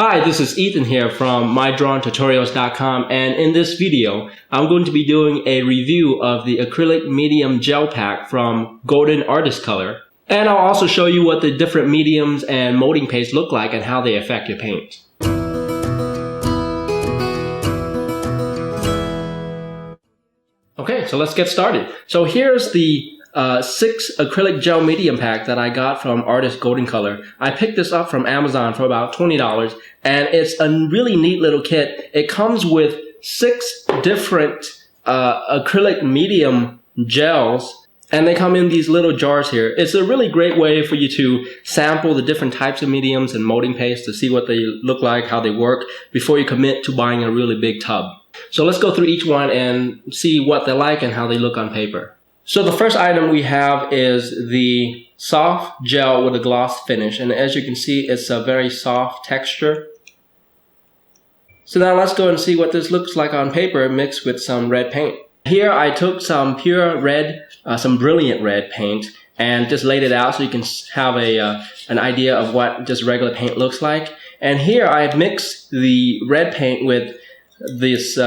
Hi, this is Ethan here from MyDrawingTutorials.com, and in this video, I'm going to be doing a review of the Acrylic Medium Gel Pack from Golden Artist Color. And I'll also show you what the different mediums and molding paste look like and how they affect your paint. Okay, so let's get started. So here's the 6 acrylic gel medium pack that I got from Artist Golden Color. I picked this up from Amazon for about $20, and it's a really neat little kit. It comes with 6 different acrylic medium gels, and they come in these little jars here. It's a really great way for you to sample the different types of mediums and molding paste to see what they look like, how they work, before you commit to buying a really big tub. So let's go through each one and see what they're like and how they look on paper. So the first item we have is the soft gel with a gloss finish, and as you can see, it's a very soft texture. So now let's go and see what this looks like on paper mixed with some red paint. Here I took some pure red, some brilliant red paint, and just laid it out so you can have an idea of what just regular paint looks like. And here I've mixed the red paint with this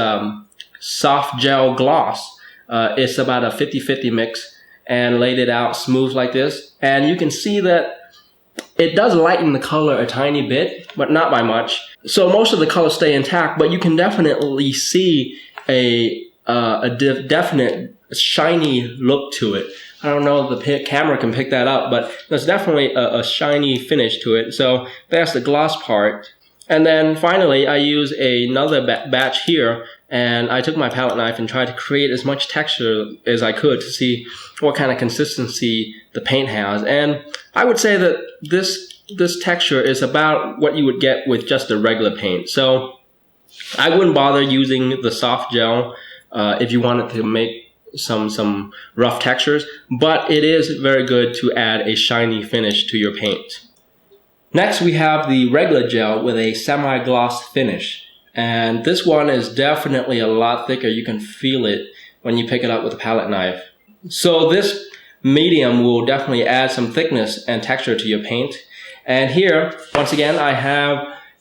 soft gel gloss. It's about a 50-50 mix, and laid it out smooth like this. And you can see that it does lighten the color a tiny bit, but not by much. So most of the colors stay intact, but you can definitely see a definite shiny look to it. I don't know if the camera can pick that up, but there's definitely a shiny finish to it. So that's the gloss part. And then finally, I use another batch here, and I took my palette knife and tried to create as much texture as I could to see what kind of consistency the paint has. And I would say that this texture is about what you would get with just a regular paint. So I wouldn't bother using the soft gel if you wanted to make some rough textures, but it is very good to add a shiny finish to your paint. Next, we have the regular gel with a semi-gloss finish. And this one is definitely a lot thicker. You can feel it when you pick it up with a palette knife. So this medium will definitely add some thickness and texture to your paint. And here, once again, I have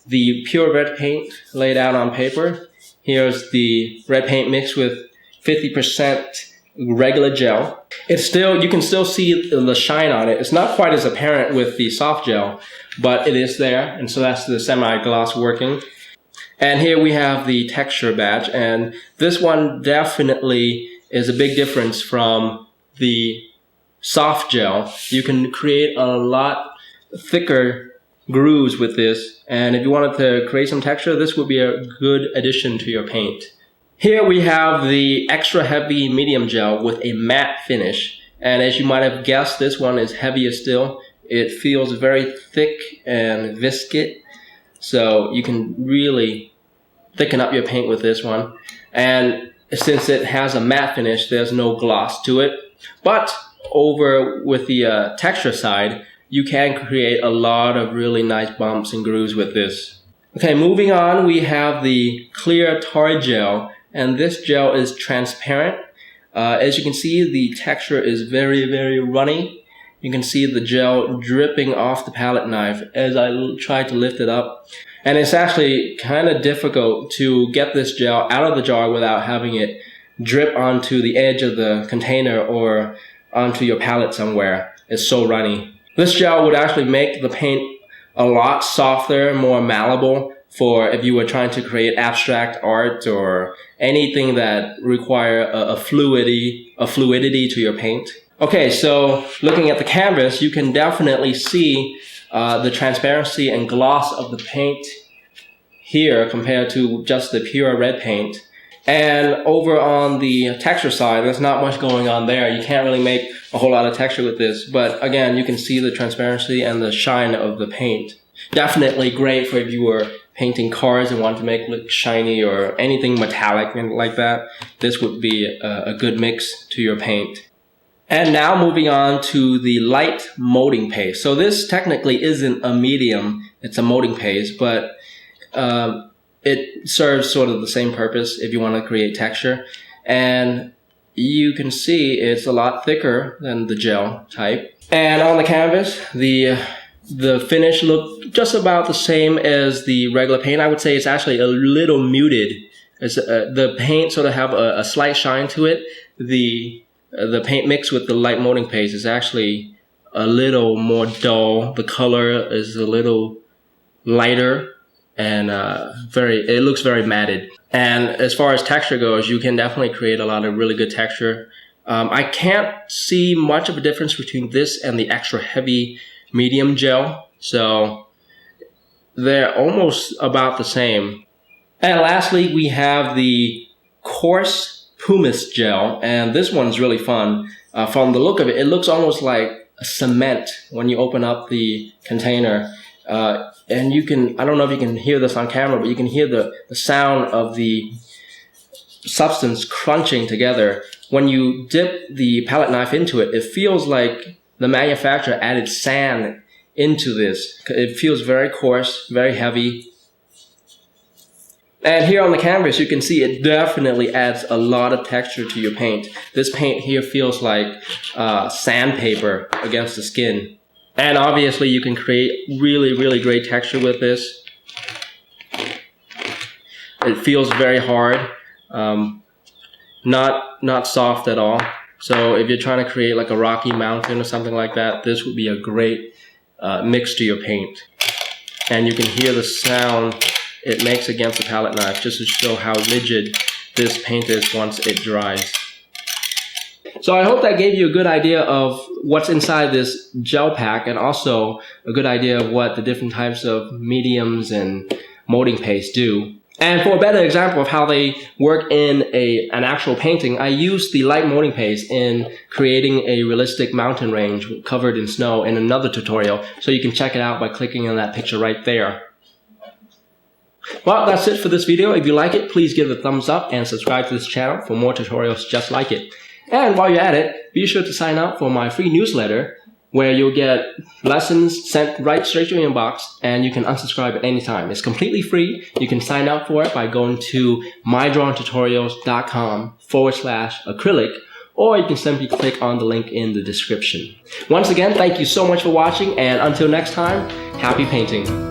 the pure red paint laid out on paper. Here's the red paint mixed with 50% regular gel. It's still, you can still see the shine on it. It's not quite as apparent with the soft gel, but it is there, and so that's the semi-gloss working. And here we have the texture batch, and this one definitely is a big difference from the soft gel. You can create a lot thicker grooves with this, and if you wanted to create some texture, this would be a good addition to your paint. Here we have the extra heavy medium gel with a matte finish, and as you might have guessed, this one is heavier still. It feels very thick and viscous, so you can really thicken up your paint with this one. And since it has a matte finish, there's no gloss to it. But over with the texture side, you can create a lot of really nice bumps and grooves with this. Okay, moving on, we have the clear tar gel, and this gel is transparent. As you can see, the texture is very, very runny. You can see the gel dripping off the palette knife as I try to lift it up. And it's actually kind of difficult to get this gel out of the jar without having it drip onto the edge of the container or onto your palette somewhere. It's so runny. This gel would actually make the paint a lot softer, more malleable for if you were trying to create abstract art or anything that require a fluidity to your paint. Okay, so looking at the canvas, you can definitely see the transparency and gloss of the paint here compared to just the pure red paint. And over on the texture side, there's not much going on there. You can't really make a whole lot of texture with this, but again, you can see the transparency and the shine of the paint. Definitely great for if you were painting cars and want to make it look shiny or anything metallic and like that. This would be a good mix to your paint. And now moving on to the light molding paste. So this technically isn't a medium, it's a molding paste, but it serves sort of the same purpose if you want to create texture. And you can see it's a lot thicker than the gel type. And on the canvas, the the finish looked just about the same as the regular paint. I would say it's actually a little muted. The paint sort of have a slight shine to it. The paint mixed with the light molding paste is actually a little more dull. The color is a little lighter, and it looks very matted. And as far as texture goes, you can definitely create a lot of really good texture. I can't see much of a difference between this and the extra heavy medium gel, so they're almost about the same. And lastly, we have the Coarse Pumice Gel, and this one's really fun. From the look of it, it looks almost like a cement when you open up the container. And you can, I don't know if you can hear this on camera, but you can hear the sound of the substance crunching together. When you dip the palette knife into it, it feels like the manufacturer added sand into this. It feels very coarse, very heavy. And here on the canvas, you can see it definitely adds a lot of texture to your paint. This paint here feels like sandpaper against the skin. And obviously you can create really, really great texture with this. It feels very hard, not soft at all. So if you're trying to create like a rocky mountain or something like that, this would be a great mix to your paint. And you can hear the sound it makes against the palette knife just to show how rigid this paint is once it dries. So I hope that gave you a good idea of what's inside this gel pack, and also a good idea of what the different types of mediums and molding paste do. And for a better example of how they work in an actual painting, I used the light molding paste in creating a realistic mountain range covered in snow in another tutorial, so you can check it out by clicking on that picture right there. Well, that's it for this video. If you like it, please give it a thumbs up and subscribe to this channel for more tutorials just like it. And while you're at it, be sure to sign up for my free newsletter, where you'll get lessons sent right straight to your inbox, and you can unsubscribe at any time. It's completely free. You can sign up for it by going to mydrawingtutorials.com/acrylic, or you can simply click on the link in the description. Once again, thank you so much for watching, and until next time, happy painting.